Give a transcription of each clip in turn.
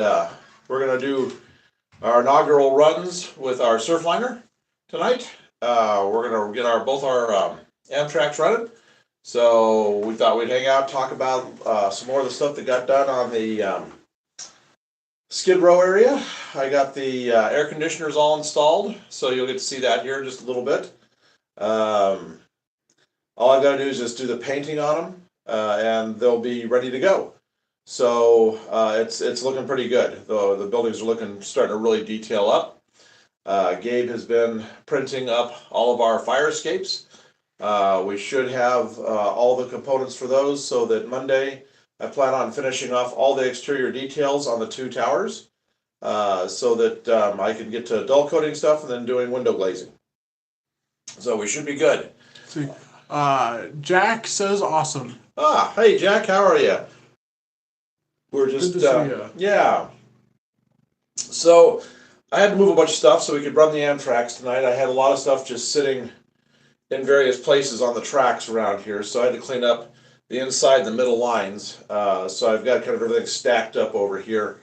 We're going to do our inaugural runs with our Surfliner tonight. We're going to get both our Amtraks running. So we thought we'd hang out, talk about some more of the stuff that got done on the Skid Row area. I got the air conditioners all installed, so you'll get to see that here in just a little bit. All I've got to do is just do the painting on them, and they'll be ready to go. So it's looking pretty good. The buildings are starting to really detail up. Gabe has been printing up all of our fire escapes. We should have all the components for those, so that Monday I plan on finishing off all the exterior details on the two towers, so that I can get to dull coating stuff and then doing window glazing. So we should be good. See, Jack says awesome. Hey Jack, how are you? We're just Good to see you. Yeah. So I had to move a bunch of stuff so we could run the Amtraks tonight. I had a lot of stuff just sitting in various places on the tracks around here, so I had to clean up the inside, the middle lines. So I've got kind of everything stacked up over here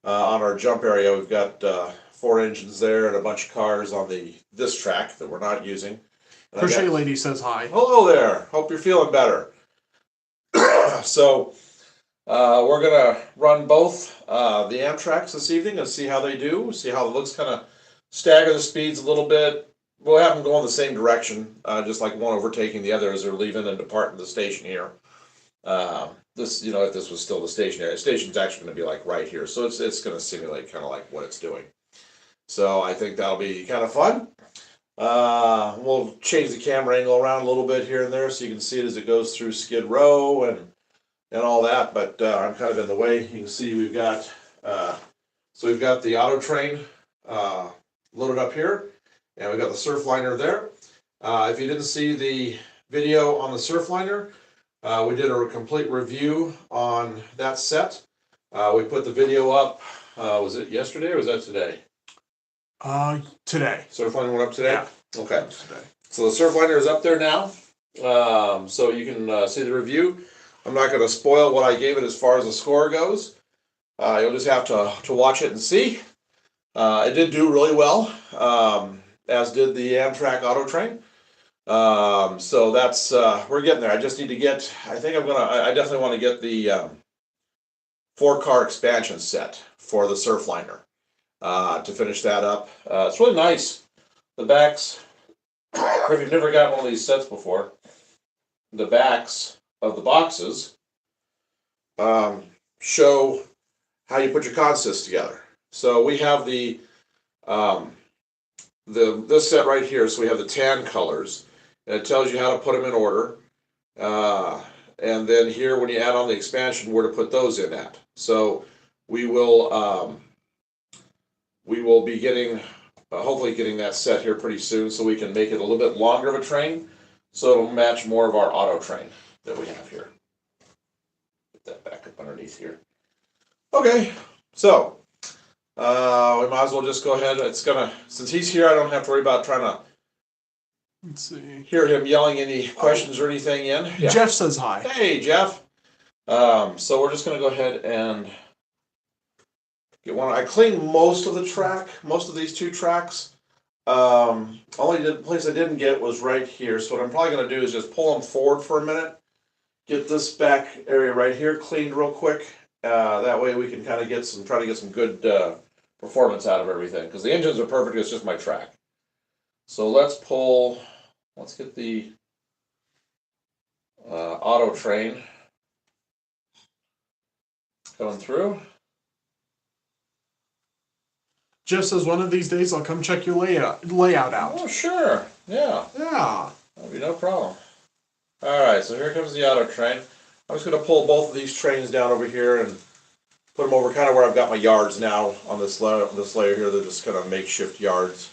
on our jump area. We've got 4 engines there and a bunch of cars on this track that we're not using. And Crochet Lady says hi. Hello there. Hope you're feeling better. So we're gonna run both the Amtraks this evening and see how they do. See how it looks. Kind of stagger the speeds a little bit. We'll have them go in the same direction, just like one overtaking the other as they're leaving and departing the station here. If this was still the station area, the station's actually going to be like right here, so it's going to simulate kind of like what it's doing. So I think that'll be kind of fun. We'll change the camera angle around a little bit here and there so you can see it as it goes through Skid Row and all that. But I'm kind of in the way. You can see we've got the auto train loaded up here. And we got the Surfliner there. If you didn't see the video on the Surfliner, we did a complete review on that set. We put the video up, was it yesterday or was that today? Today. Surfliner went up today? Yeah. Okay. Today. So the Surfliner is up there now. So you can see the review. I'm not going to spoil what I gave it as far as the score goes. You'll just have to watch it and see. It did do really well. As did the Amtrak Auto Train. So that's we're getting there. I just need to get. I definitely want to get the 4-car expansion set for the Surfliner to finish that up. It's really nice. The backs. If you've never got one of these sets before, the backs of the boxes show how you put your consists together. So we have this set right here, so we have the tan colors, and it tells you how to put them in order. And then here, when you add on the expansion, where to put those in at. So we will be getting, hopefully getting that set here pretty soon, so we can make it a little bit longer of a train, so it'll match more of our auto train that we have here. Get that back up underneath here. Okay, so. We might as well just go ahead. Since he's here, I don't have to worry about trying to hear him yelling any questions or anything in. Yeah. Jeff says hi. Hey, Jeff. So we're just going to go ahead and get one. I cleaned most of these 2 tracks. Only the place I didn't get was right here. So what I'm probably going to do is just pull them forward for a minute, get this back area right here cleaned real quick. That way we can kind of try to get some good performance out of everything, because the engines are perfect. It's just my track. So let's get the auto train going through. Jeff says one of these days I'll come check your layout out. Oh, sure. Yeah. Yeah. That'll be no problem. All right, so here comes the auto train. I'm just going to pull both of these trains down over here and put them over kind of where I've got my yards now on this layer here. They're just kind of makeshift yards.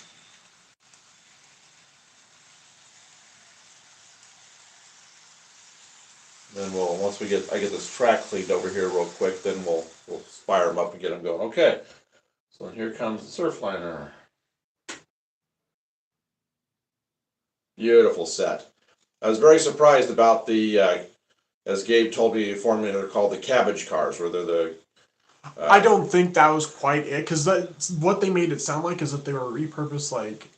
Then once I get this track cleaned over here real quick, then we'll fire them up and get them going. Okay, so here comes the Surfliner. Beautiful set. I was very surprised about the, as Gabe told me, informed me, they're called the cabbage cars, where they're I don't think that was quite it, because what they made it sound like is that they were repurposed like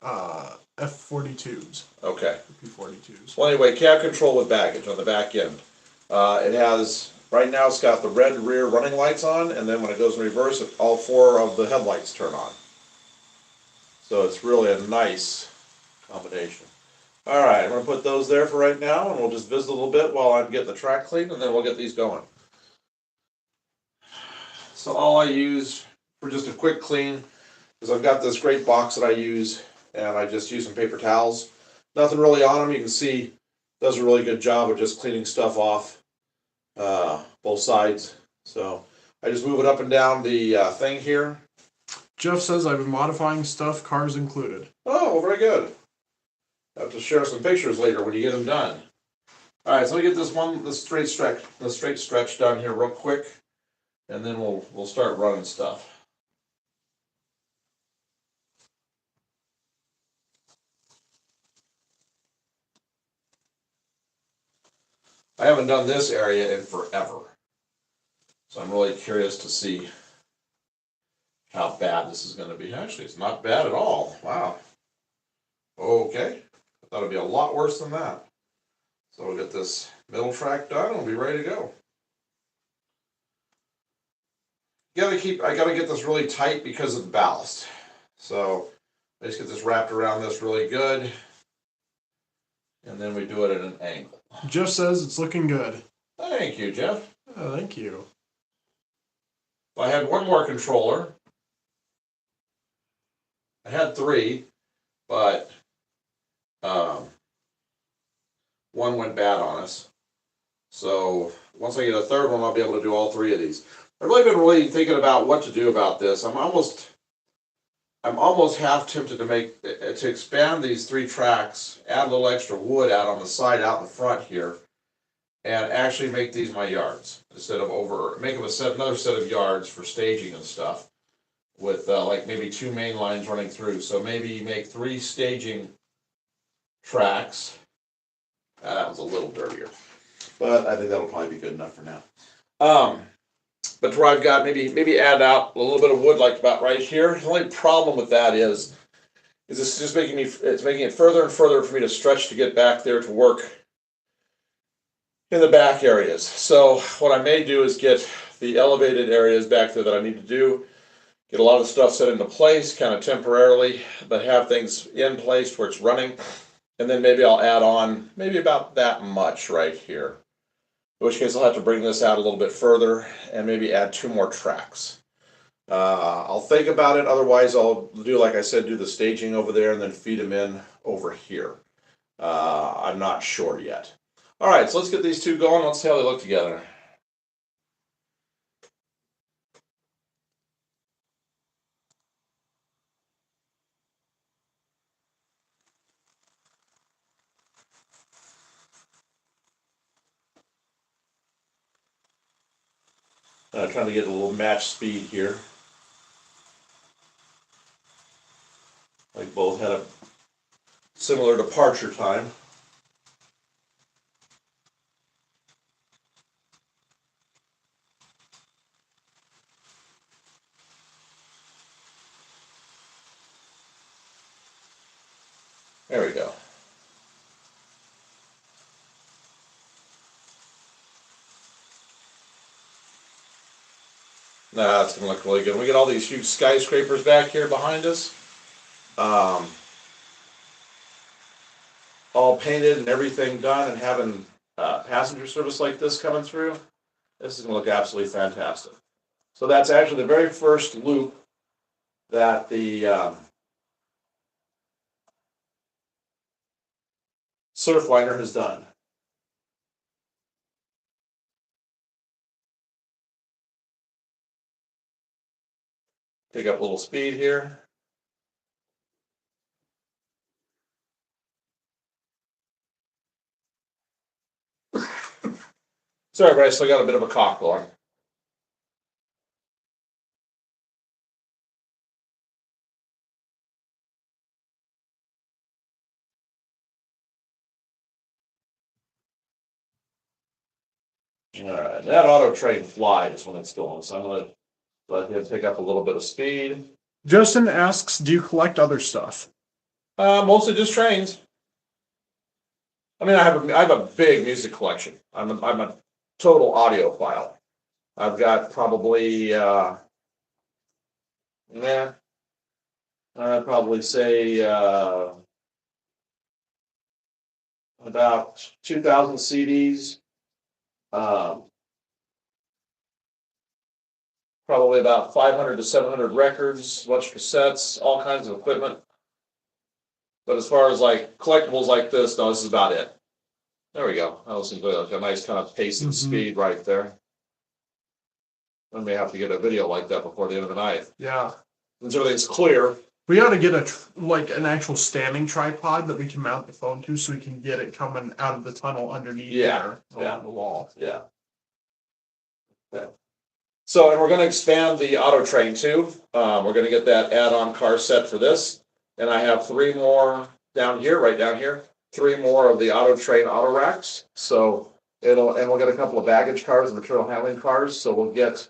F-42s, Okay. P-42s. Well, anyway, cab control with baggage on the back end. It has, right now it's got the red rear running lights on, and then when it goes in reverse, all four of the headlights turn on. So it's really a nice combination. All right, I'm gonna put those there for right now, and we'll just visit a little bit while I'm getting the track clean, and then we'll get these going. So all I use for just a quick clean is I've got this great box that I use, and I just use some paper towels. Nothing really on them. You can see does a really good job of just cleaning stuff off both sides. So I just move it up and down the thing here. Jeff says I've been modifying stuff, cars included. Oh, well, very good. I have to share some pictures later when you get them done. All right, so let me get the straight stretch done here real quick, and then we'll start running stuff. I haven't done this area in forever, so I'm really curious to see how bad this is going to be. Actually, it's not bad at all. Wow. Okay. I thought it'd be a lot worse than that. So we'll get this middle track done and we'll be ready to go. I gotta get this really tight because of the ballast. So I just get this wrapped around this really good. And then we do it at an angle. Jeff says it's looking good. Thank you, Jeff. Oh, thank you. If I had one more controller, I had three, but one went bad on us. So once I get a third one, I'll be able to do all three of these. I've really been thinking about what to do about this. I'm almost half tempted to expand these three tracks, add a little extra wood out on the side, out in the front here, and actually make these my yards instead of make them another set of yards for staging and stuff, with like maybe two main lines running through. So maybe make three staging tracks. That was a little dirtier, but I think that'll probably be good enough for now. But to where I've got maybe add out a little bit of wood like about right here. The only problem with that is this just making it further and further for me to stretch to get back there to work in the back areas. So what I may do is get the elevated areas back there that I need to do, get a lot of the stuff set into place kind of temporarily, but have things in place where it's running, and then maybe I'll add on maybe about that much right here. In which case I'll have to bring this out a little bit further and maybe add two more tracks. I'll think about it. Otherwise, I'll do, like I said, do the staging over there and then feed them in over here. I'm not sure yet. All right, so let's get these two going. Let's see how they look together. Trying to get a little match speed here. Like both had a similar departure time. There we go. Nah, that's gonna look really good. We get all these huge skyscrapers back here behind us. All painted and everything done, and having passenger service like this coming through, this is gonna look absolutely fantastic. So that's actually the very first loop that the Surfliner has done. Pick up a little speed here. Sorry, but I still got a bit of a cough going. All right, that auto train flies when it's going, so I'm gonna Let him pick up a little bit of speed. Justin asks, do you collect other stuff? Mostly just trains. I mean, I have a big music collection. I'm a total audiophile. I've got probably, I'd probably say about 2,000 CDs, probably about 500 to 700 records, a bunch of cassettes, all kinds of equipment. But as far as like collectibles like this, no, this is about it. There we go. That was like a nice kind of pace and speed right there. I may have to get a video like that before the end of the night. Yeah. Once everything's clear. We ought to get an actual standing tripod that we can mount the phone to, so we can get it coming out of the tunnel underneath there along the wall. Yeah. Okay. So, and we're going to expand the auto train too. We're going to get that add-on car set for this, and I have 3 more down here, right down here. 3 more of the auto train auto racks. So and we'll get a couple of baggage cars and material handling cars. So we'll get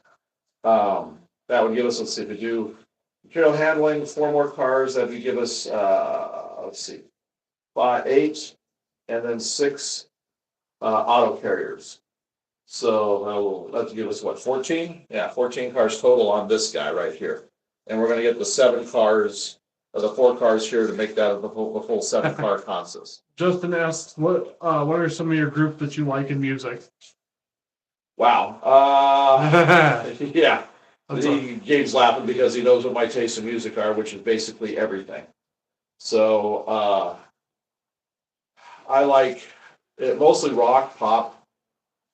that would give us, let's see, if we do material handling, 4 more cars, that would give us let's see, 5, 8, and then 6 auto carriers. So that'll give us what, 14? Yeah, 14 cars total on this guy right here. And we're going to get the 7 cars, or the 4 cars here to make that the full 7 car consist. Justin asks, what are some of your groups that you like in music? Wow. Yeah. Gabe's laughing because he knows what my tastes in music are, which is basically everything. So I like mostly rock, pop,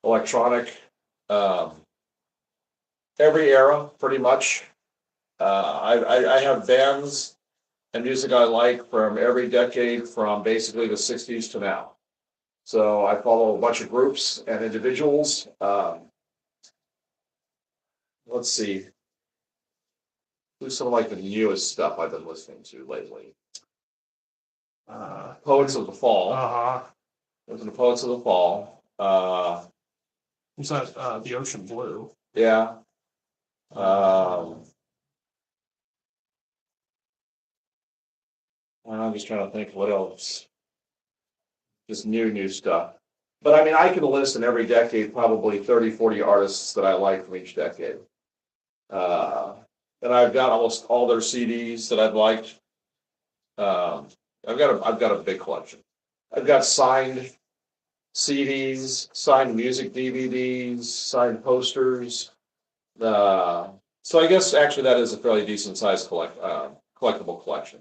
electronic, every era pretty much. I have bands and music I like from every decade, from basically the 60s to now. So I follow a bunch of groups and individuals. Let's see. Who's some of like the newest stuff I've been listening to lately? Poets of the Fall. Listen to Poets of the Fall. What's that? The Ocean Blue. Yeah. I'm just trying to think what else. Just new stuff. But I mean, I can list in every decade probably 30, 40 artists that I like from each decade. And I've got almost all their CDs that I've liked. I've got a big collection. I've got signed CDs, signed music DVDs, signed posters. So I guess actually that is a fairly decent sized collectible collection.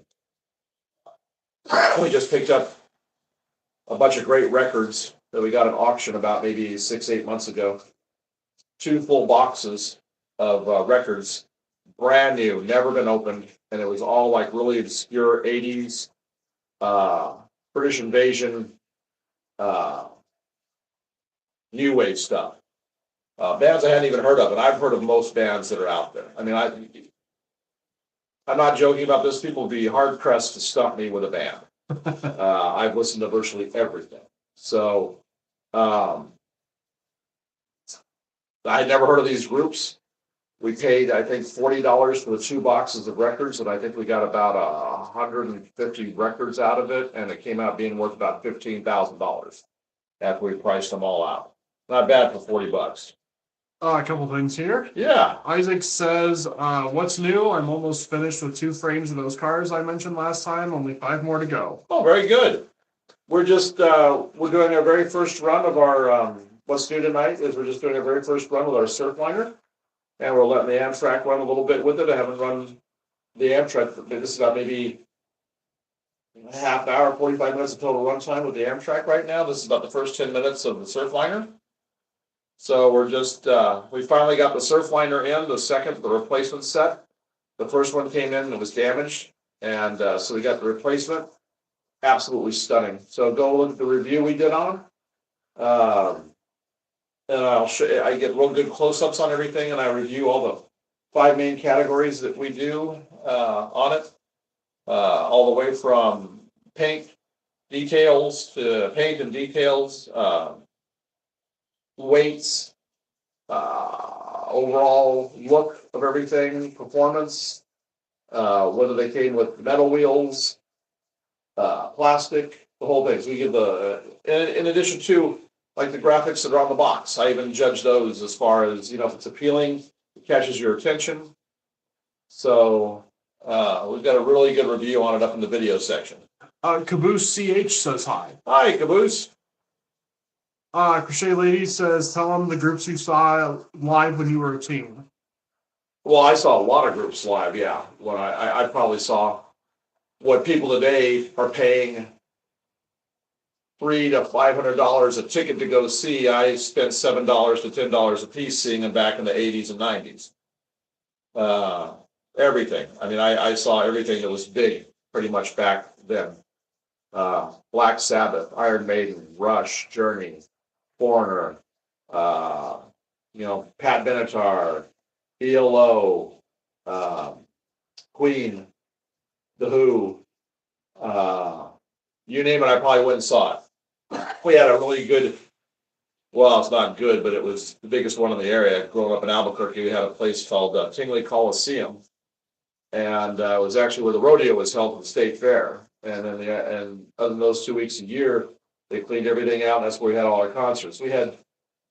We just picked up a bunch of great records that we got at auction about maybe 6-8 months ago. 2 full boxes of records, brand new, never been opened, and it was all like really obscure 80s British Invasion new wave stuff. Bands I hadn't even heard of, and I've heard of most bands that are out there. I mean, I'm not joking about this. People would be hard pressed to stump me with a band. I've listened to virtually everything. So I had never heard of these groups. We paid, I think, $40 for the 2 boxes of records, and I think we got about 150 records out of it, and it came out being worth about $15,000 after we priced them all out. Not bad for $40. A couple things here. Yeah. Isaac says, what's new? I'm almost finished with 2 frames of those cars I mentioned last time. Only 5 more to go. Oh, very good. We're just, we're doing our very first run of our, what's new tonight is we're just doing our very first run with our Surfliner. And we're letting the Amtrak run a little bit with it. I haven't run the Amtrak. This is about maybe a half hour, 45 minutes of total runtime with the Amtrak right now. This is about the first 10 minutes of the Surfliner. So we're just, we finally got the Surfliner in, the replacement set. The first one came in and it was damaged. And so we got the replacement. Absolutely stunning. So go look at the review we did on them. And I'll show you, I get real good close-ups on everything, and I review all the 5 main categories that we do on it, all the way from paint details to paint and details, weights, overall look, of everything, performance, whether they came with metal wheels, plastic, the whole thing. So we give in addition to like the graphics that are on the box, I even judge those as far as, if it's appealing, it catches your attention. So we've got a really good review on it up in the video section. Caboose CH says hi. Hi, Caboose. Crochet Lady says, tell them the groups you saw live when you were a teen. Well, I saw a lot of groups live, yeah. When I probably saw what people today are paying $300 to $500 a ticket to go see. I spent $7 to $10 a piece seeing them back in the 80s and 90s. Everything. I mean, I saw everything that was big pretty much back then. Black Sabbath, Iron Maiden, Rush, Journey, Foreigner, Pat Benatar, ELO, Queen, The Who, you name it, I probably went and saw it. We had a really good, well, it's not good, but it was the biggest one in the area. Growing up in Albuquerque, we had a place called Tingley Coliseum, and it was actually where the rodeo was held at the state fair. And then, and other than those 2 weeks a year, they cleaned everything out. And that's where we had all our concerts.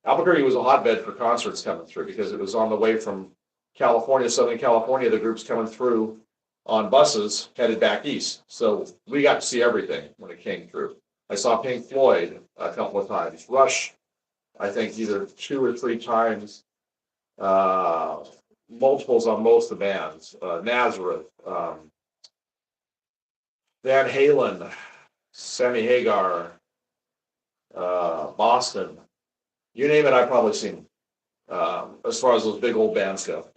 Albuquerque was a hotbed for concerts coming through because it was on the way from California, Southern California. The groups coming through on buses headed back east. So we got to see everything when it came through. I saw Pink Floyd a couple of times. Rush, I think either 2 or 3 times. Multiples on most of the bands. Nazareth, Van Halen, Sammy Hagar, Boston. You name it, I've probably seen. As far as those big old bands go.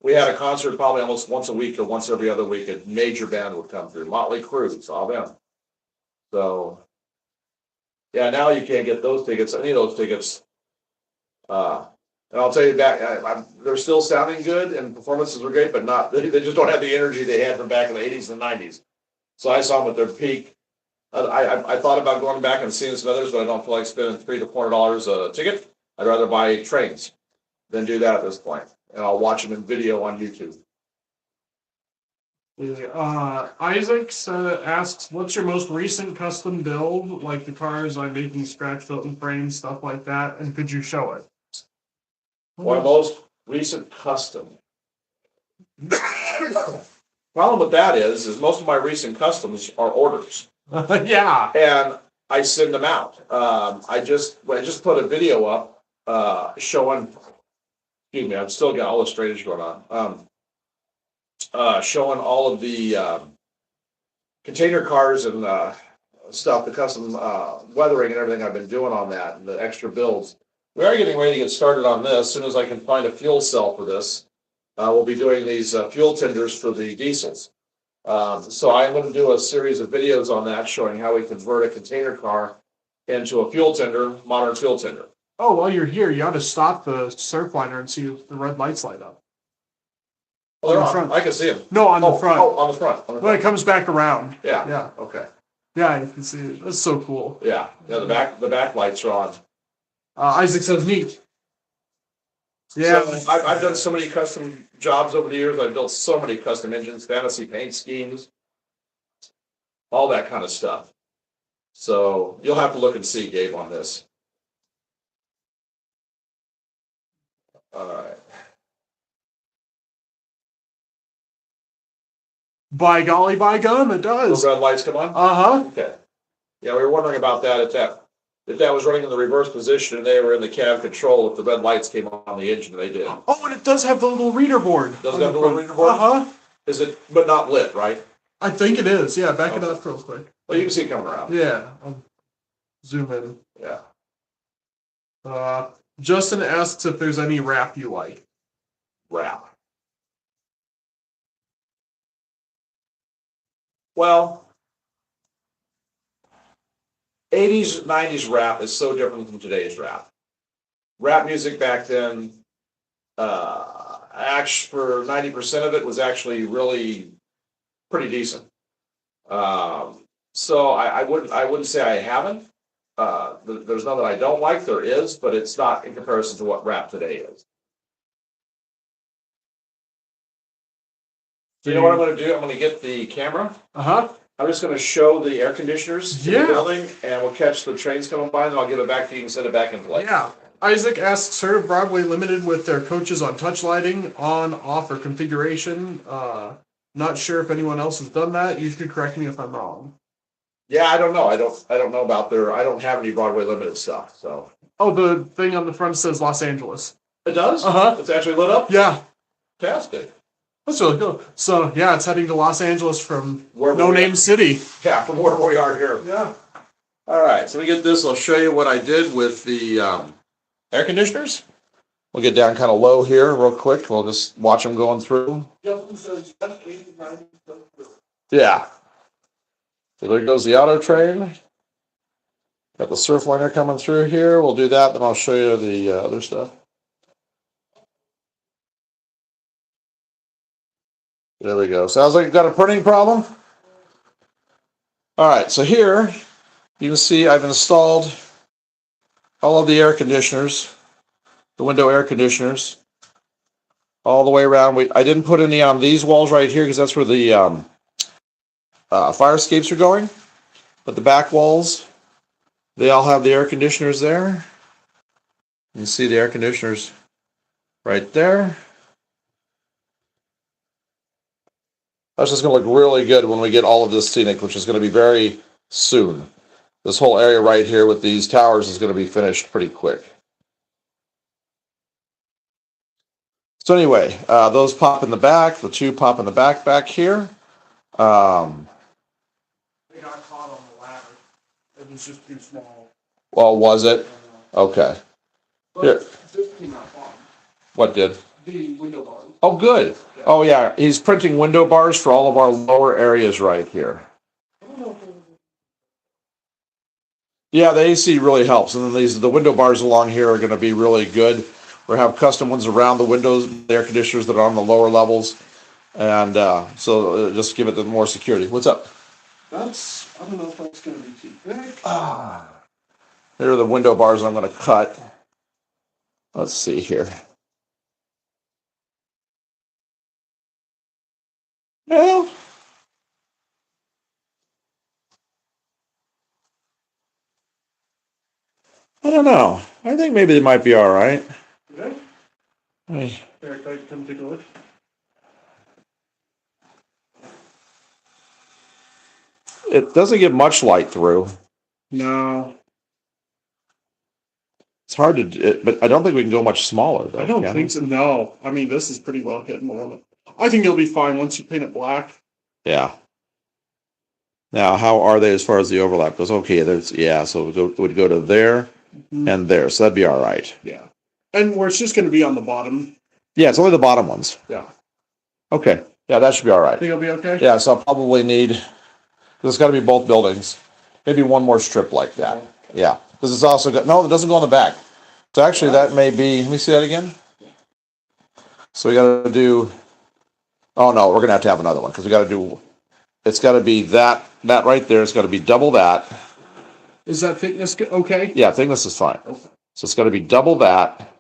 We had a concert probably almost once a week or once every other week. A major band would come through. Motley Crue, saw them. So, yeah, now you can't get those tickets, any of those tickets. And I'll tell you that they're still sounding good and performances were great, but they just don't have the energy they had from back in the 80s and 90s. So I saw them at their peak. I thought about going back and seeing some others, but I don't feel like spending $300 to $400 a ticket. I'd rather buy trains than do that at this point. And I'll watch them in video on YouTube. Isaac asks, what's your most recent custom build? Like the cars I'm making scratch built and frames, stuff like that. And could you show it? My most recent custom. Problem with that is most of my recent customs are orders. Yeah. And I send them out. I just put a video up showing. Excuse me, I've still got all the straightage going on. Showing all of the container cars and stuff, the custom weathering and everything I've been doing on that, and the extra builds. We are getting ready to get started on this. As soon as I can find a fuel cell for this, we'll be doing these fuel tenders for the diesels. So I'm going to do a series of videos on that showing how we convert a container car into a fuel tender, modern fuel tender. Oh, while you're here, you ought to stop the Surfliner and see if the red lights light up. Oh, they're on. I can see them. No, on the front. Oh, on the front. When it comes back around. Yeah. Yeah. Okay. Yeah, you can see it. That's so cool. Yeah. Yeah. The back lights are on. Isaac says neat. Yeah. So I've done so many custom jobs over the years. I've built so many custom engines, fantasy paint schemes, all that kind of stuff. So you'll have to look and see, Gabe, on this. All right. By golly, by gum, it does. Those red lights come on? Uh-huh. Okay. Yeah, we were wondering about that if that was running in the reverse position and they were in the cab control, if the red lights came on the engine, they did. Oh, and it does have the little reader board. Does it have the little reader board? Uh-huh. Is it, but not lit, right? I think it is. Yeah, back it up real quick. Well, you can see it coming around. Yeah. I'll zoom in. Yeah. Justin asks if there's any rap you like. Rap. Well, 80s, 90s rap is so different from today's rap. Rap music back then, actually, for 90% of it was actually really pretty decent. So I wouldn't say I haven't. There's none that I don't like. There is, but it's not in comparison to what rap today is. You know what I'm gonna do? I'm gonna get the camera. Uh-huh. I'm just gonna show the air conditioners in Yeah. the building, and we'll catch the trains coming by, and then I'll give it back to you and send it back in place. Yeah. Isaac asks, serve Broadway Limited with their coaches on touch lighting, on, off, or configuration. Not sure if anyone else has done that. You could correct me if I'm wrong. Yeah, I don't know. I don't know about I don't have any Broadway Limited stuff, so. Oh, the thing on the front says Los Angeles. It does? Uh-huh. It's actually lit up? Yeah. Fantastic. That's really cool. So, yeah, it's heading to Los Angeles from Wherever No we Name are. City. Yeah, from where we are here. Yeah. All right, so we get this. I'll show you what I did with the air conditioners. We'll get down kind of low here real quick. We'll just watch them going through. Yeah. So there goes the auto train. Got the surf liner coming through here. We'll do that, then I'll show you the other stuff. There we go. Sounds like you've got a printing problem. All right, so here you can see I've installed all of the air conditioners, the window air conditioners, all the way around. I didn't put any on these walls right here because that's where the fire escapes are going. But the back walls, they all have the air conditioners there. You can see the air conditioners right there. That's just going to look really good when we get all of this scenic, which is going to be very soon. This whole area right here with these towers is going to be finished pretty quick. So anyway, those pop in the back. The two pop in the back here. They got caught on the ladder. It was just too small. Well, was it? Okay. Here. This came out fine. What did? The window bars. Oh, good. Yeah. Oh, yeah. He's printing window bars for all of our lower areas right here. Yeah, the AC really helps. And then the window bars along here are going to be really good. We have custom ones around the windows, the air conditioners that are on the lower levels. And so just give it the more security. What's up? I don't know if that's going to be too big. Here are the window bars I'm going to cut. Let's see here. Well, I don't know. I think maybe they might be all right. Okay. Hey. There, come take a look. It doesn't get much light through. No. It's hard to, but I don't think we can go much smaller, though. I don't think so. No. I mean, this is pretty well hitting the limit. I think it'll be fine once you paint it black. Yeah. Now, how are they as far as the overlap goes? Okay, so it would go to there and there, so that'd be all right. Yeah. And where it's just going to be on the bottom. Yeah, it's only the bottom ones. Yeah. Okay. Yeah, that should be all right. Think it'll be okay? Yeah, so I'll probably need, because it's got to be both buildings, maybe one more strip like that. Yeah. Because it's also got, no, it doesn't go on the back. So actually that may be, let me see that again. So we got to do, oh no, we're going to have another one because we got to do, it's got to be that right there. It's got to be double that. Is that thickness okay? Yeah, thickness is fine. Okay. So it's got to be double that.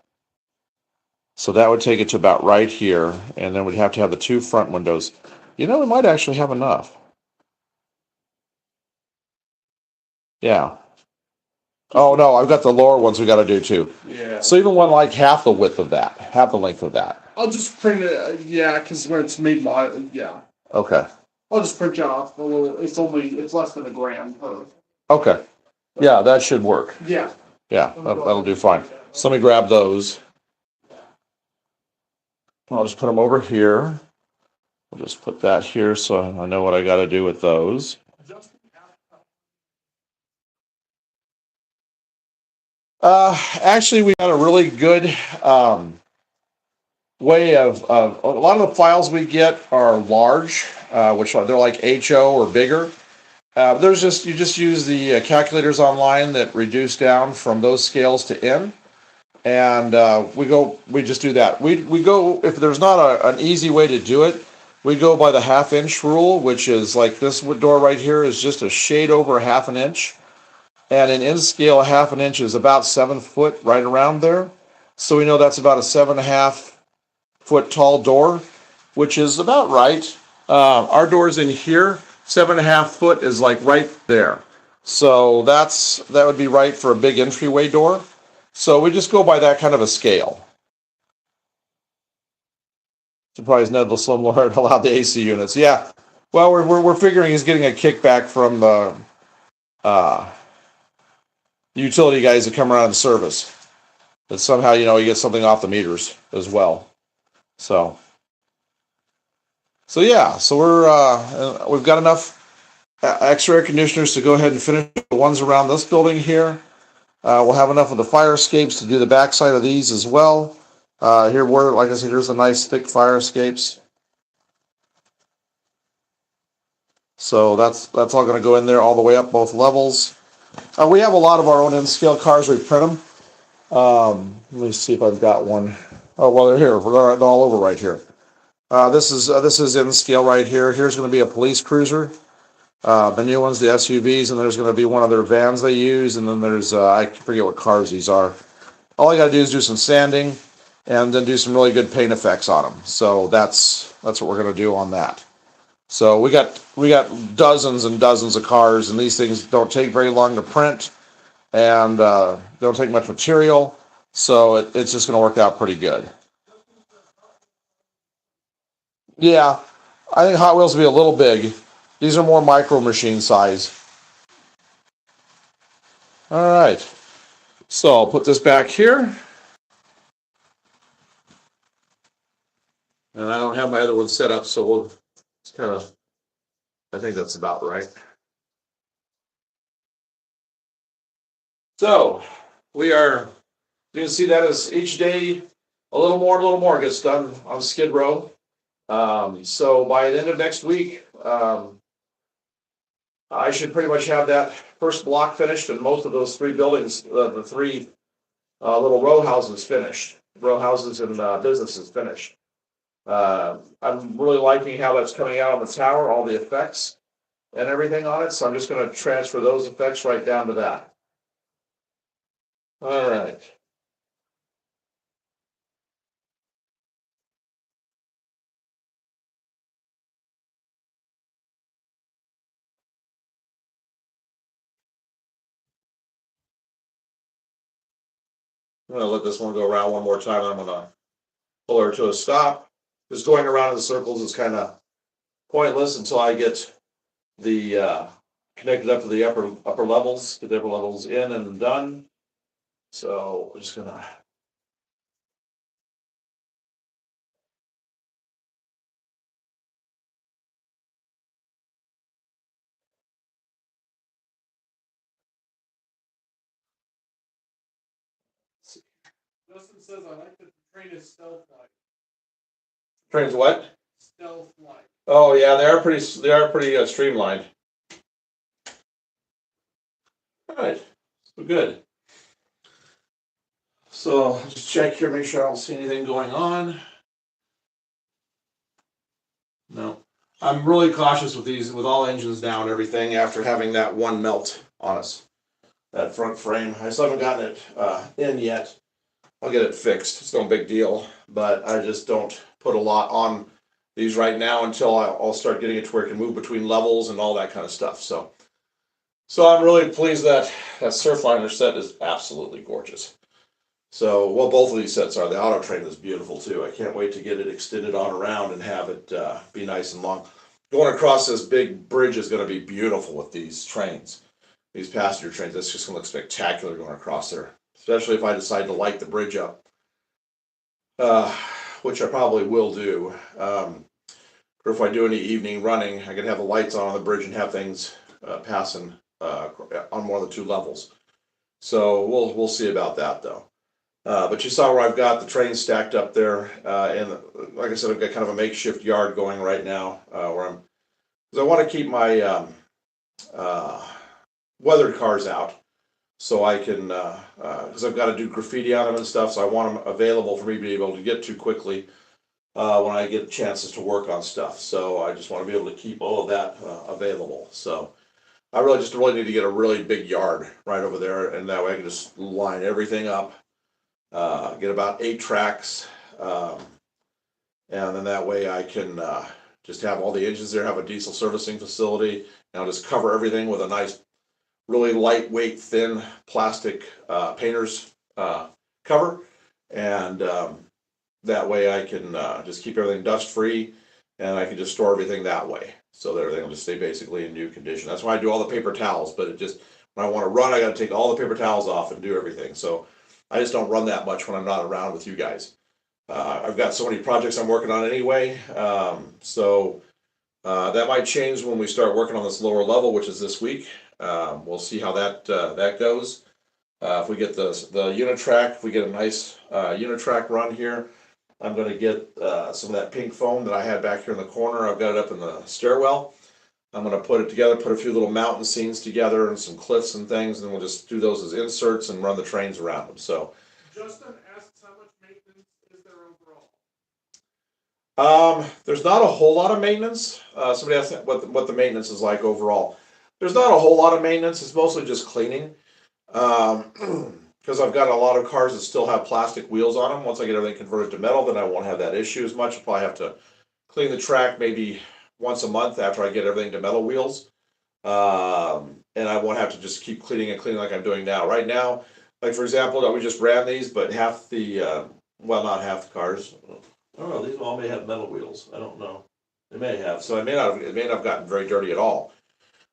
So that would take it to about right here. And then we'd have to have the two front windows. You know, we might actually have enough. Yeah. Oh no, I've got the lower ones we got to do too. Yeah. So even one like half the width of that, half the length of that. I'll just print it, yeah, because where it's made by, yeah. Okay. I'll just print you off a little, it's less than $1,000 per. Okay. Yeah, that should work. Yeah. Yeah, that'll do fine. So let me grab those. I'll just put them over here. We'll just put that here so I know what I got to do with those. Actually, we got a really good way of a lot of the files we get are large, which they're like HO or bigger. You just use the calculators online that reduce down from those scales to N, and we just do that. We go, if there's not an easy way to do it, we go by the 1/2 inch rule, which is like this door right here is just a shade over 1/2 inch. And in N scale, 1/2 inch is about 7 foot, right around there. So we know that's about a 7.5 foot tall door, which is about right. Our door's in here. 7.5 foot is like right there. So that would be right for a big entryway door. So we just go by that kind of a scale. Surprised none of the slumlord allowed the AC units. Yeah. Well, we're figuring he's getting a kickback from the utility guys that come around and service. That somehow, you get something off the meters as well. So yeah. So we've got enough extra air conditioners to go ahead and finish the ones around this building here. We'll have enough of the fire escapes to do the backside of these as well. Here, like I said, here's the nice thick fire escapes. So that's all going to go in there all the way up both levels. We have a lot of our own in-scale cars. We print them. Let me see if I've got one. Oh, well, they're here. They're all over right here. This is in scale right here. Here's going to be a police cruiser. The new ones, the SUVs, and there's going to be one of their vans they use, and then there's I forget what cars these are. All I got to do is do some sanding, and then do some really good paint effects on them. So that's what we're going to do on that. So we got dozens and dozens of cars, and these things don't take very long to print, and don't take much material. So it's just going to work out pretty good. Yeah, I think Hot Wheels will be a little big. These are more micro machine size. All right. So I'll put this back here. And I don't have my other one set up, so it's kind of, I think that's about right. So you can see that as each day a little more gets done on Skid Row. So by the end of next week, I should pretty much have that first block finished and most of those three buildings, the three little row houses finished, row houses and businesses finished. I'm really liking how that's coming out on the tower, all the effects and everything on it. So I'm just going to transfer those effects right down to that. All right. I'm going to let this one go around one more time. I'm going to pull her to a stop. Just going around in circles is kind of pointless until I get the connected up to the upper levels, get the upper levels in and done. So we're just gonna. Justin says I like that the train is stealth-like. Trains what? Stealth-like. Oh yeah, they are pretty streamlined. All right, so good. So just check here, make sure I don't see anything going on. No, I'm really cautious with these, with all engines down and everything after having that one melt on us. That front frame, I still haven't gotten it in yet. I'll get it fixed. It's no big deal, but I just don't put a lot on these right now until I'll start getting it to where it can move between levels and all that kind of stuff. So I'm really pleased that Surfliner set is absolutely gorgeous. So, well, both of these sets are. The Auto Train is beautiful too. I can't wait to get it extended on around and have it be nice and long. Going across this big bridge is going to be beautiful with these trains, these passenger trains. That's just going to look spectacular going across there, especially if I decide to light the bridge up, which I probably will do. Or if I do any evening running, I can have the lights on the bridge and have things passing on one of the two levels. So we'll see about that though. But you saw where I've got the train stacked up there, and like I said, I've got kind of a makeshift yard going right now, because I want to keep my weathered cars out, so I can, because I've got to do graffiti on them and stuff, so I want them available for me to be able to get to quickly when I get chances to work on stuff. So I just want to be able to keep all of that available. So I really need to get a really big yard right over there, and that way I can just line everything up. Get about 8 tracks, and then that way I can just have all the engines there, have a diesel servicing facility, and I'll just cover everything with a nice, really lightweight, thin plastic painter's cover, and that way I can just keep everything dust free, and I can just store everything that way, so that everything will just stay basically in new condition. That's why I do all the paper towels, but it just, when I want to run, I got to take all the paper towels off and do everything. So I just don't run that much when I'm not around with you guys. I've got so many projects I'm working on anyway, so that might change when we start working on this lower level, which is this week. We'll see how that goes. If we get the Unitrack, if we get a nice Unitrack run here, I'm going to get some of that pink foam that I had back here in the corner. I've got it up in the stairwell. I'm going to put it together, put a few little mountain scenes together and some cliffs and things, and we'll just do those as inserts and run the trains around them. So, Justin asks how much maintenance is there overall? there's not a whole lot of maintenance. Somebody asked what the maintenance is like overall. There's not a whole lot of maintenance. It's mostly just cleaning. Because I've got a lot of cars that still have plastic wheels on them. Once I get everything converted to metal, then I won't have that issue as much. I'll probably have to clean the track maybe once a month after I get everything to metal wheels. And I won't have to just keep cleaning and cleaning like I'm doing now. Right now, like for example, we just ran these, but half the, well, not half the cars. I don't know, these all may have metal wheels. I don't know. They may have. So it may not have gotten very dirty at all.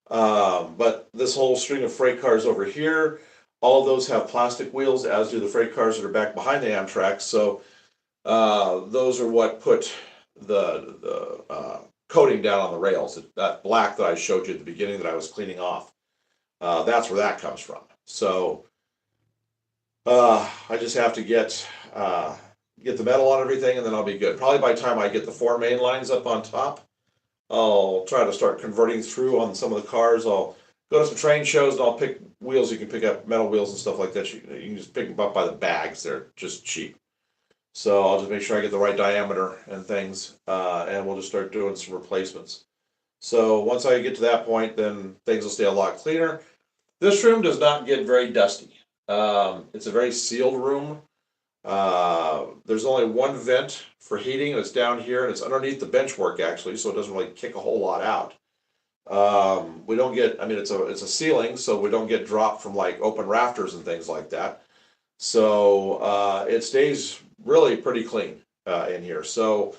But this whole string of freight cars over here, all of those have plastic wheels, as do the freight cars that are back behind the Amtrak. So those are what put the coating down on the rails. That black that I showed you at the beginning that I was cleaning off, that's where that comes from. So I just have to get the metal on everything, and then I'll be good. Probably by the time I get the 4 main lines up on top, I'll try to start converting through on some of the cars. I'll go to some train shows and I'll pick wheels. You can pick up metal wheels and stuff like that. You can just pick them up by the bags. They're just cheap. So I'll just make sure I get the right diameter and things, and we'll just start doing some replacements. So once I get to that point, then things will stay a lot cleaner. This room does not get very dusty. It's a very sealed room. There's only one vent for heating, and it's down here, and it's underneath the bench work actually, so it doesn't really kick a whole lot out. We don't get, I mean, it's a ceiling, so we don't get dropped from like open rafters and things like that. So it stays really pretty clean in here. So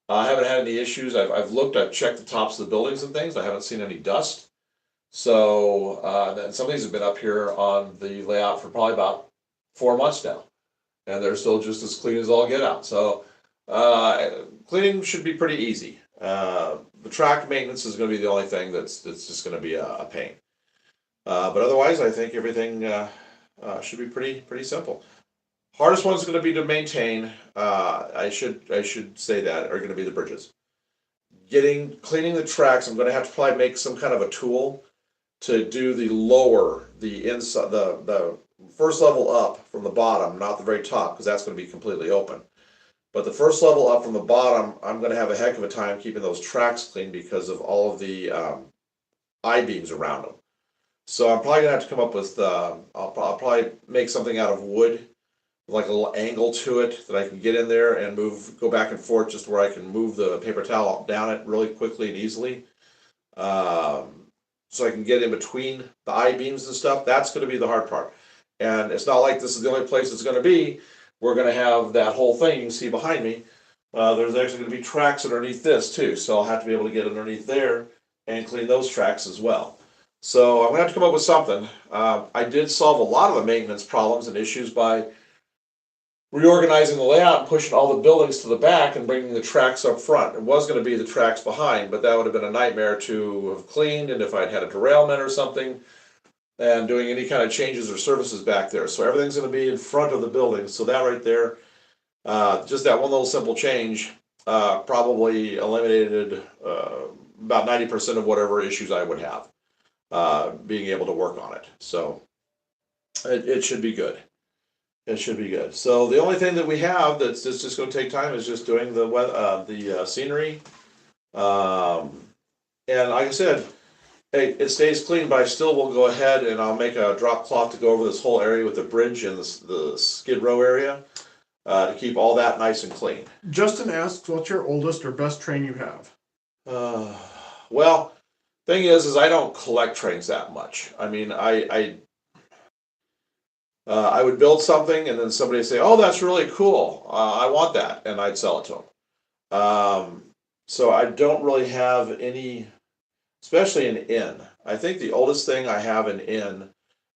I haven't had any issues. I've looked, I've checked the tops of the buildings and things. I haven't seen any dust. So some of these have been up here on the layout for probably about 4 months now, and they're still just as clean as all get out. So cleaning should be pretty easy. The track maintenance is going to be the only thing that's just going to be a pain. But otherwise, I think everything should be pretty simple. Hardest one's going to be to maintain. I should say that are going to be the bridges. Cleaning the tracks. I'm going to have to probably make some kind of a tool to do the inside, the first level up from the bottom, not the very top, because that's going to be completely open. But the first level up from the bottom, I'm going to have a heck of a time keeping those tracks clean because of all of the I-beams around them. So I'm probably going to have to come up with, I'll probably make something out of wood, like a little angle to it that I can get in there and go back and forth just where I can move the paper towel down it really quickly and easily. So I can get in between the I-beams and stuff. That's going to be the hard part. And it's not like this is the only place it's going to be. We're going to have that whole thing you can see behind me. There's actually going to be tracks underneath this too. So I'll have to be able to get underneath there and clean those tracks as well. So I'm going to have to come up with something. I did solve a lot of the maintenance problems and issues by reorganizing the layout and pushing all the buildings to the back and bringing the tracks up front. It was going to be the tracks behind, but that would have been a nightmare to have cleaned, and if I'd had a derailment or something, and doing any kind of changes or services back there. So everything's going to be in front of the building. So that right there, just that one little simple change, probably eliminated about 90% of whatever issues I would have being able to work on it. So it should be good. It should be good. So the only thing that we have that's just going to take time is just doing the scenery. And like I said, hey, it stays clean, but I still will go ahead and I'll make a drop cloth to go over this whole area with the bridge and the skid row area to keep all that nice and clean. Justin asks, what's your oldest or best train you have? Uh, well, thing is I don't collect trains that much. I mean, I would build something and then somebody would say, "Oh, that's really cool. I want that," and I'd sell it to them. So I don't really have any, especially an inn. I think the oldest thing I have an inn,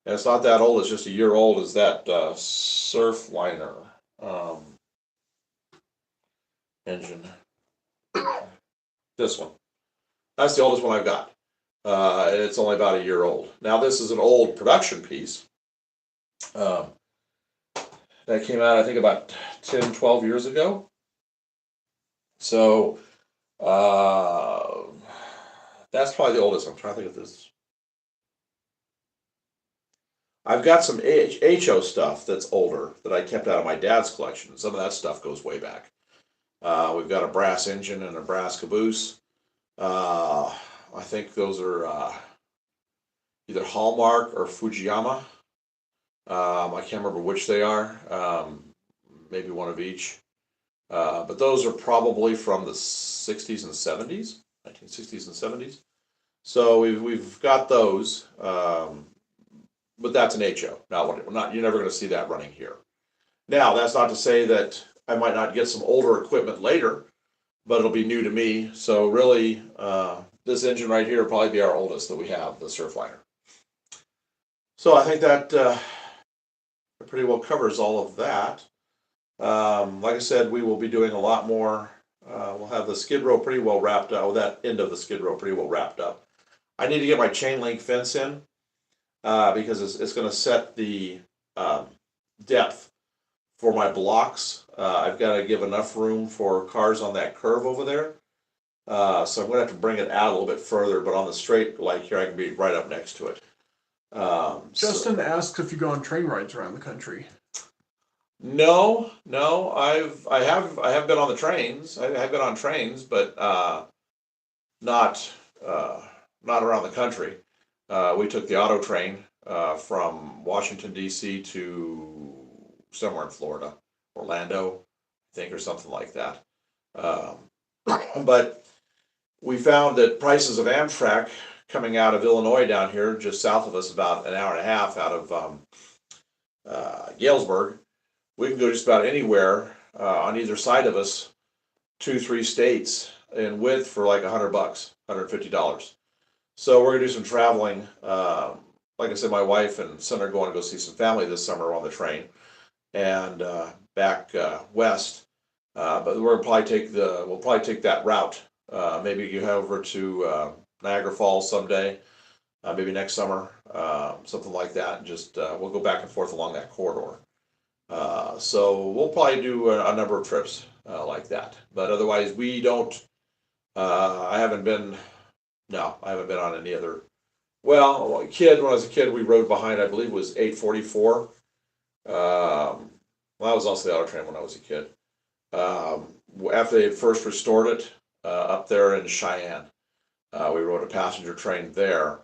and it's not that old, it's just a year old, is that Surfliner um, engine. This one. That's the oldest one I've got. And it's only about a year old. Now, this is an old production piece um, that came out, I think, about 10, 12 years ago. So uh, that's probably the oldest. I'm trying to think of this. I've got some HO stuff that's older that I kept out of my dad's collection. Some of that stuff goes way back. We've got a brass engine and a brass caboose. Uh, I think those are either Hallmark or Fujiyama. I can't remember which they are. Maybe one of each. But those are probably from the 60s and 70s, 1960s and 70s. So we've got those, but that's an HO. Not you're never going to see that running here. Now that's not to say that I might not get some older equipment later, but it'll be new to me. So really, this engine right here will probably be our oldest that we have, the Surfliner. So I think that pretty well covers all of that. Like I said, we will be doing a lot more. We'll have the skid row pretty well wrapped up, that end of the skid row pretty well wrapped up. I need to get my chain link fence in because it's going to set the depth for my blocks. I've got to give enough room for cars on that curve over there. So I'm going to have to bring it out a little bit further, but on the straight like here, I can be right up next to it. Justin asks if you go on train rides around the country. No, I have been on the trains. I have been on trains, but not not around the country. We took the auto train from Washington D.C. to somewhere in Florida, Orlando, I think, or something like that. Um, but we found that prices of Amtrak coming out of Illinois down here, just south of us, about an hour and a half out of Galesburg, we can go just about anywhere on either side of us, 2, 3 states in width for like $100, $150. So we're gonna do some traveling. Like I said, my wife and son are going to go see some family this summer on the train, and back west. But we'll probably take that route. Maybe go over to Niagara Falls someday, maybe next summer, something like that. And just we'll go back and forth along that corridor. So we'll probably do a number of trips like that. But otherwise, we don't. I haven't been. No, I haven't been on any other. Well, when I was a kid, we rode behind. I believe it was 844. Well, I was also the auto train when I was a kid. After they had first restored it up there in Cheyenne, we rode a passenger train there.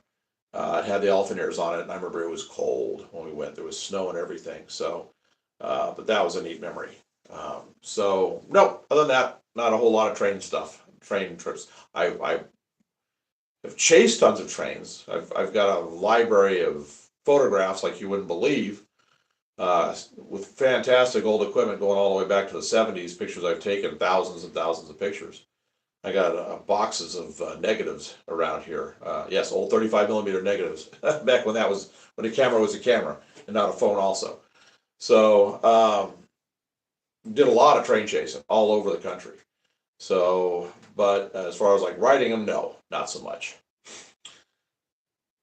It had the elephant ears on it, and I remember it was cold when we went. There was snow and everything. So, but that was a neat memory. So, no, other than that, not a whole lot of train trips. I have chased tons of trains. I've got a library of photographs like you wouldn't believe, with fantastic old equipment going all the way back to the 70s. Pictures I've taken, thousands and thousands of pictures. I got boxes of negatives around here. Yes, old 35 millimeter negatives back when the camera was a camera and not a phone also. So did a lot of train chasing all over the country. So, but as far as like riding them, no, not so much.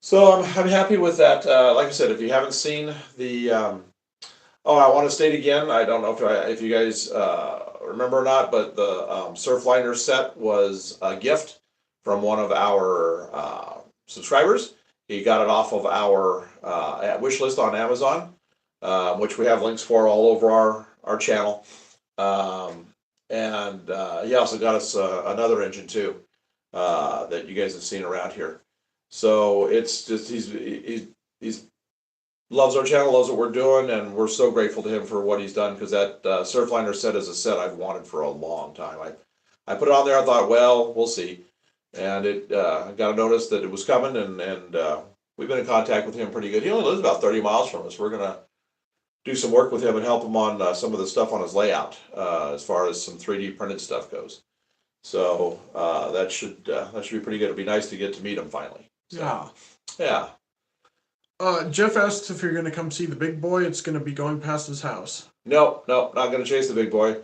So I'm happy with that. Like I said, if you haven't seen the oh, I want to state again. I don't know if you guys remember or not, but the Surfliner set was a gift from one of our subscribers. He got it off of our wish list on Amazon, which we have links for all over our channel. And he also got us another engine too that you guys have seen around here. So it's just he's loves our channel, loves what we're doing, and we're so grateful to him for what he's done, because that Surfliner set is a set I've wanted for a long time. I put it on there. I thought, well, we'll see. and I got a notice that it was coming, and we've been in contact with him pretty good. He only lives about 30 miles from us. We're gonna do some work with him and help him on some of the stuff on his layout, as far as some 3D printed stuff goes. So that should be pretty good. It'd be nice to get to meet him finally. So, Yeah. yeah. Jeff asked if you're going to come see the big boy. It's going to be going past his house. No, not going to chase the big boy.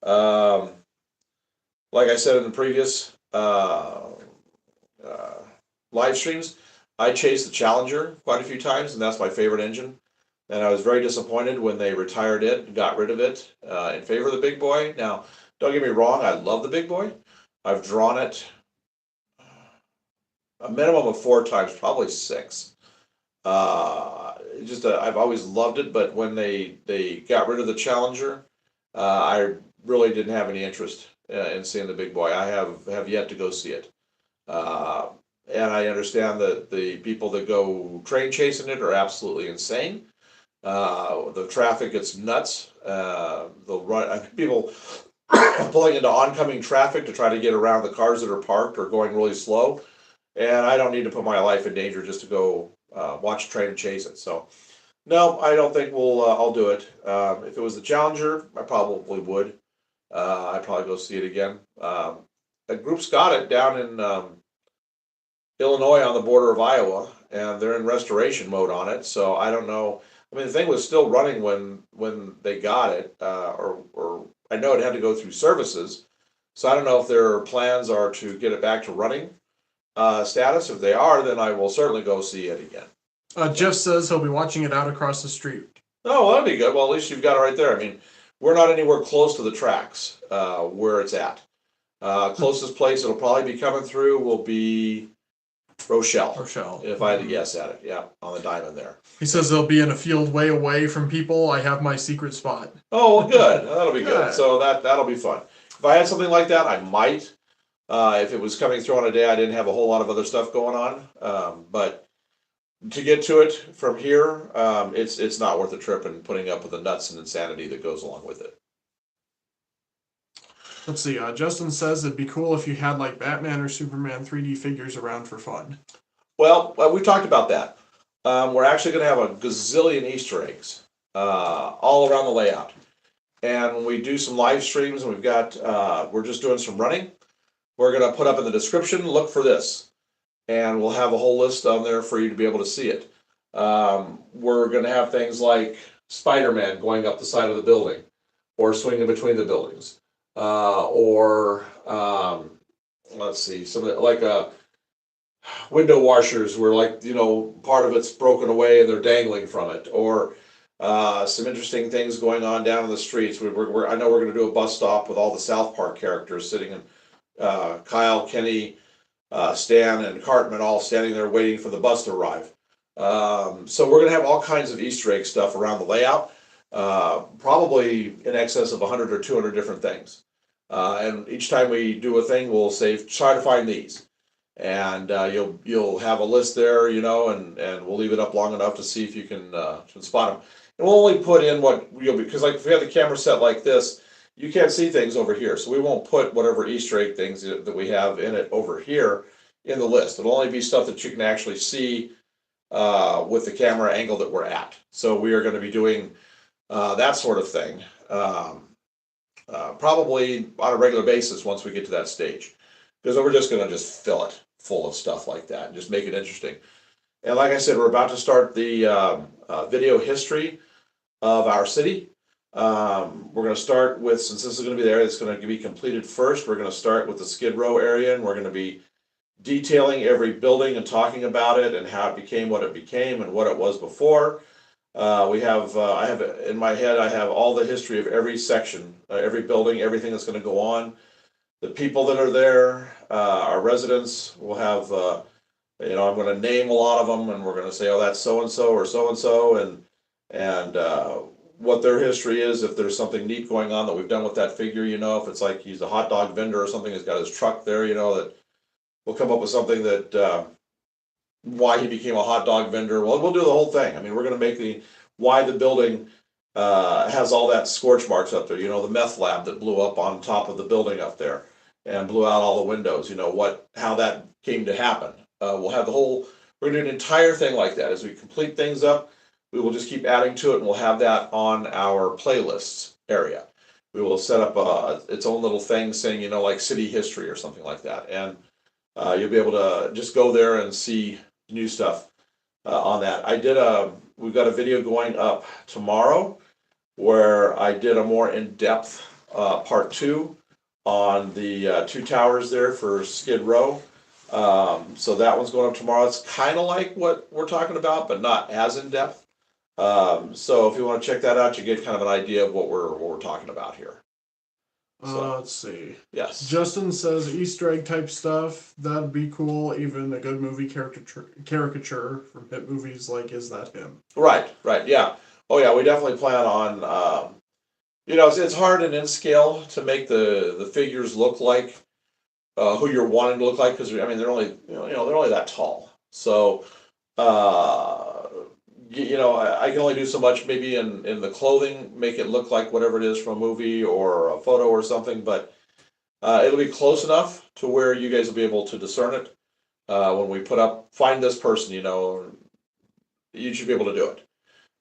Um, like I said in the previous live streams, I chased the Challenger quite a few times, and that's my favorite engine. And I was very disappointed when they retired it and got rid of it in favor of the big boy. Now, don't get me wrong, I love the big boy. I've drawn it a minimum of 4 times, probably 6. I've always loved it, but when they got rid of the Challenger, I really didn't have any interest in seeing the big boy. I have yet to go see it, and I understand that the people that go train chasing it are absolutely insane. The traffic gets nuts. They'll run people pulling into oncoming traffic to try to get around the cars that are parked or going really slow. And I don't need to put my life in danger just to go watch a train and chase it. So, no, I don't think I'll do it. If it was the Challenger, I probably would. I'd probably go see it again. A group's got it down in Illinois on the border of Iowa, and they're in restoration mode on it. So I don't know. I mean, the thing was still running when they got it, or I know it had to go through services. So I don't know if their plans are to get it back to running status. If they are, then I will certainly go see it again. Jeff says he'll be watching it out across the street. Oh, well, that'd be good. Well, at least you've got it right there. I mean, we're not anywhere close to the tracks where it's at. Closest place it'll probably be coming through will be Rochelle. If I had to guess at it, yeah, on the diamond there. He says they'll be in a field way away from people. I have my secret spot. Oh, well, good. That'll be good. So that'll be fun. If I had something like that, I might. If it was coming through on a day I didn't have a whole lot of other stuff going on, but to get to it from here, it's not worth the trip and putting up with the nuts and insanity that goes along with it. Let's see. Justin says it'd be cool if you had like Batman or Superman 3D figures around for fun. Well, we've talked about that. We're actually going to have a gazillion Easter eggs all around the layout. And when we do some live streams, and we're just doing some running, we're going to put up in the description, look for this. And we'll have a whole list on there for you to be able to see it. We're going to have things like Spider-Man going up the side of the building, or swinging between the buildings. Let's see, something like window washers where, like, part of it's broken away and they're dangling from it, or some interesting things going on down in the streets. I know we're going to do a bus stop with all the South Park characters sitting in, Kyle, Kenny, Stan, and Cartman all standing there waiting for the bus to arrive. So we're going to have all kinds of Easter egg stuff around the layout, probably in excess of 100 or 200 different things. And each time we do a thing, we'll say, try to find these. And you'll have a list there, and we'll leave it up long enough to see if you can spot them. And we'll only put in because, like, if we have the camera set like this, you can't see things over here. So we won't put whatever Easter egg things that we have in it over here in the list. It'll only be stuff that you can actually see with the camera angle that we're at. So we are going to be doing that sort of thing. Probably on a regular basis once we get to that stage, because we're just going to fill it full of stuff like that and just make it interesting. And like I said, we're about to start the video history of our city. We're going to start with, since this is going to be there, it's going to be completed first. We're going to start with the Skid Row area, and we're going to be detailing every building and talking about it and how it became what it became and what it was before. I have in my head, I have all the history of every section, every building, everything that's going to go on, the people that are there, our residents. We'll have, I'm going to name a lot of them, and we're going to say, oh, that's so-and-so or so-and-so, and what their history is, if there's something neat going on that we've done with that figure, if it's like he's a hot dog vendor or something, he's got his truck there, that we'll come up with something that, why he became a hot dog vendor. Well, we'll do the whole thing. I mean, we're going to make why the building has all that scorch marks up there. The meth lab that blew up on top of the building up there. and blew out all the windows. How that came to happen. We'll have we're gonna do an entire thing like that. As we complete things up, we will just keep adding to it, and we'll have that on our playlists area. We will set up its own little thing saying, like city history or something like that, and you'll be able to just go there and see new stuff on that. We've got a video going up tomorrow where I did a more in-depth part 2 on the 2 towers there for Skid Row. So that one's going up tomorrow. It's kind of like what we're talking about, but not as in-depth. So if you want to check that out, you get kind of an idea of what we're talking about here. So, let's see. yes. Justin says Easter egg type stuff. That'd be cool. Even a good movie caricature from hit movies like Is That Him? Right, yeah. Oh yeah, we definitely plan on, it's hard in scale to make the figures look like who you're wanting to look like, because they're only they're only that tall. So I can only do so much maybe in the clothing, make it look like whatever it is from a movie or a photo or something, but it'll be close enough to where you guys will be able to discern it when we find this person. You should be able to do it.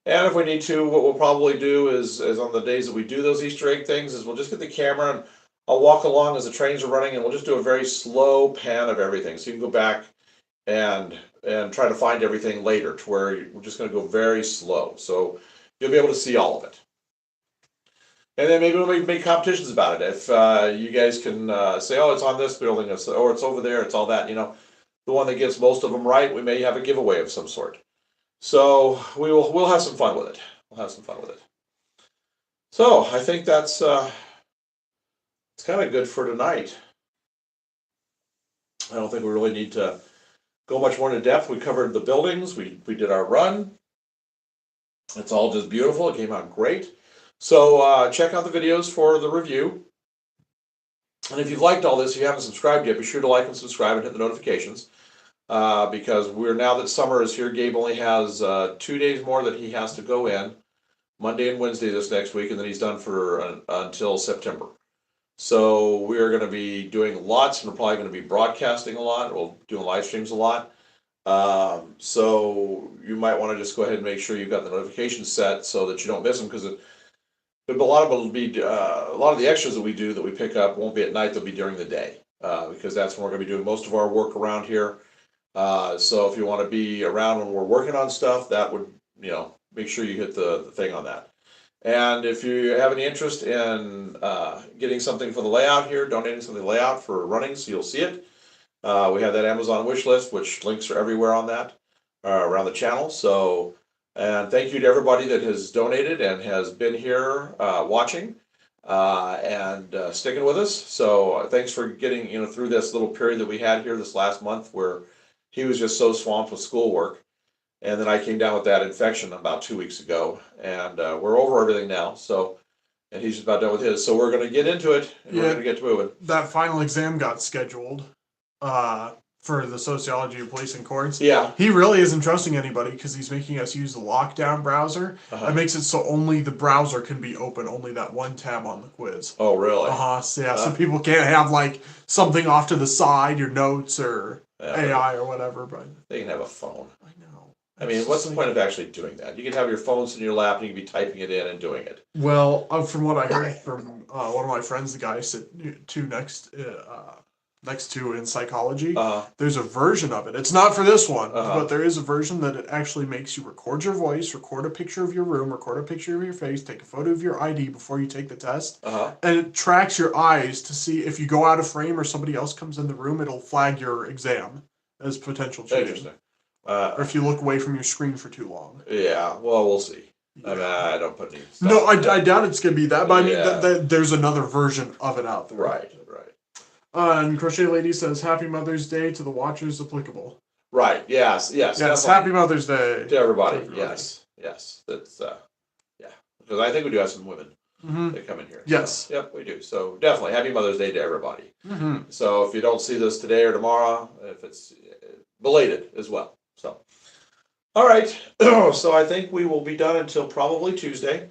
And if we need to, what we'll probably do is on the days that we do those Easter egg things, is we'll just get the camera and I'll walk along as the trains are running, and we'll just do a very slow pan of everything. So you can go back and try to find everything later, to where we're just going to go very slow. So you'll be able to see all of it. And then maybe we'll make competitions about it. If you guys can say, oh, it's on this building, or it's over there, it's all that, the one that gets most of them right, we may have a giveaway of some sort. So we'll have some fun with it. So I think that's it's kind of good for tonight. I don't think we really need to go much more into depth. We covered the buildings. We did our run. It's all just beautiful. It came out great. So check out the videos for the review. And if you've liked all this, if you haven't subscribed yet, be sure to like and subscribe and hit the notifications. Because now that summer is here, Gabe only has 2 days more that he has to go in, Monday and Wednesday this next week, and then he's done for until September. So we're going to be doing lots, and we're probably going to be broadcasting a lot. We'll do live streams a lot. So you might want to just go ahead and make sure you've got the notifications set so that you don't miss them, because a lot of it will be a lot of the extras that we do that we pick up won't be at night; they'll be during the day, because that's when we're going to be doing most of our work around here. So if you want to be around when we're working on stuff, that would make sure you hit the thing on that. And if you have any interest in getting something for the layout here, donating something to the layout for running, so you'll see it. We have that Amazon wish list, which links are everywhere on that, around the channel. So, and thank you to everybody that has donated and has been here watching and sticking with us. So thanks for getting through this little period that we had here this last month, where he was just so swamped with schoolwork. And then I came down with that infection about 2 weeks ago, and we're over everything now. So, and he's just about done with his. So we're going to get into it, and we're going to get to moving. That final exam got scheduled for the sociology of police and courts. Yeah. He really isn't trusting anybody, because he's making us use the lockdown browser. That makes it so only the browser can be open, only that one tab on the quiz. Oh, really? So people can't have like something off to the side, your notes or AI or whatever. But they can have a phone. I know. I mean, what's the point of actually doing that? You can have your phones in your lap, and you can be typing it in and doing it. Well, from what I heard from one of my friends, the guy I sit next to in psychology, there's a version of it. It's not for this one, but there is a version that it actually makes you record your voice, record a picture of your room, record a picture of your face, take a photo of your ID before you take the test, and it tracks your eyes to see if you go out of frame or somebody else comes in the room, it'll flag your exam as potential cheating. Interesting. Or if you look away from your screen for too long. Yeah, well, we'll see. Yeah. I mean, I don't put any stuff. No, I doubt it's going to be that, but I mean, there's another version of it out there. Right. And Crochet Lady says, Happy Mother's Day to the watchers applicable. Right, yes. Happy Mother's Day. To everybody, yes. That's, yeah. Because I think we do have some women that come in here. Yes. So, yep, we do. So definitely, Happy Mother's Day to everybody. Mm-hmm. So if you don't see this today or tomorrow, if it's belated as well. So, all right. So I think we will be done until probably Tuesday.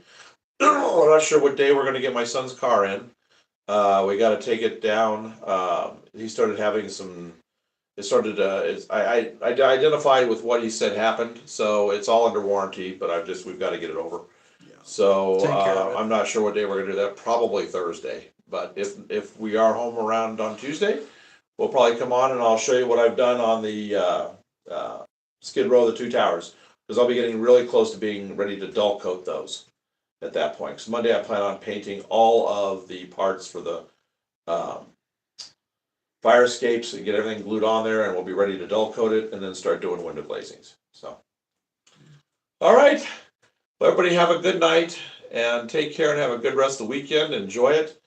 I'm not sure what day we're going to get my son's car in. We got to take it down. He started having some. It started. I identified with what he said happened, so it's all under warranty. But we've got to get it over. Yeah. So Take care of it. I'm not sure what day we're gonna do that. Probably Thursday. But if we are home around on Tuesday, we'll probably come on and I'll show you what I've done on the Skid Row, the two towers, because I'll be getting really close to being ready to dull coat those at that point. Because Monday I plan on painting all of the parts for the um, fire escapes and get everything glued on there, and we'll be ready to dull coat it and then start doing window glazings. So, all right. Well, everybody have a good night and take care and have a good rest of the weekend. Enjoy it.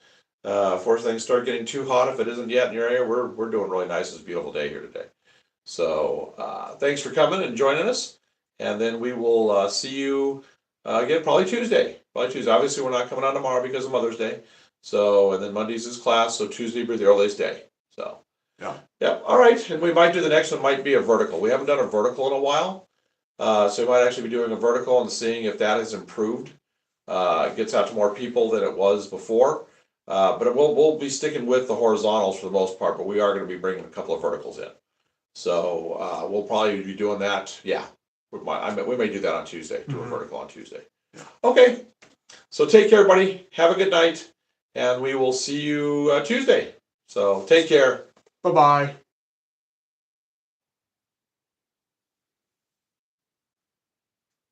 Before things start getting too hot, if it isn't yet in your area, we're doing really nice. It's a beautiful day here today. So thanks for coming and joining us. And then we will see you again probably Tuesday. Obviously, we're not coming on tomorrow because of Mother's Day. So, and then Monday's is class, so Tuesday will be the earliest day. So, yeah. All right. And we might do the next one, might be a vertical. We haven't done a vertical in a while. So we might actually be doing a vertical and seeing if that has improved. It gets out to more people than it was before. But we'll be sticking with the horizontals for the most part, but we are going to be bringing a couple of verticals in. So we'll probably be doing that. Yeah, we may do that on Tuesday, do a vertical on Tuesday. Yeah. Okay, so take care, everybody. Have a good night, and we will see you Tuesday. So take care. Bye-bye.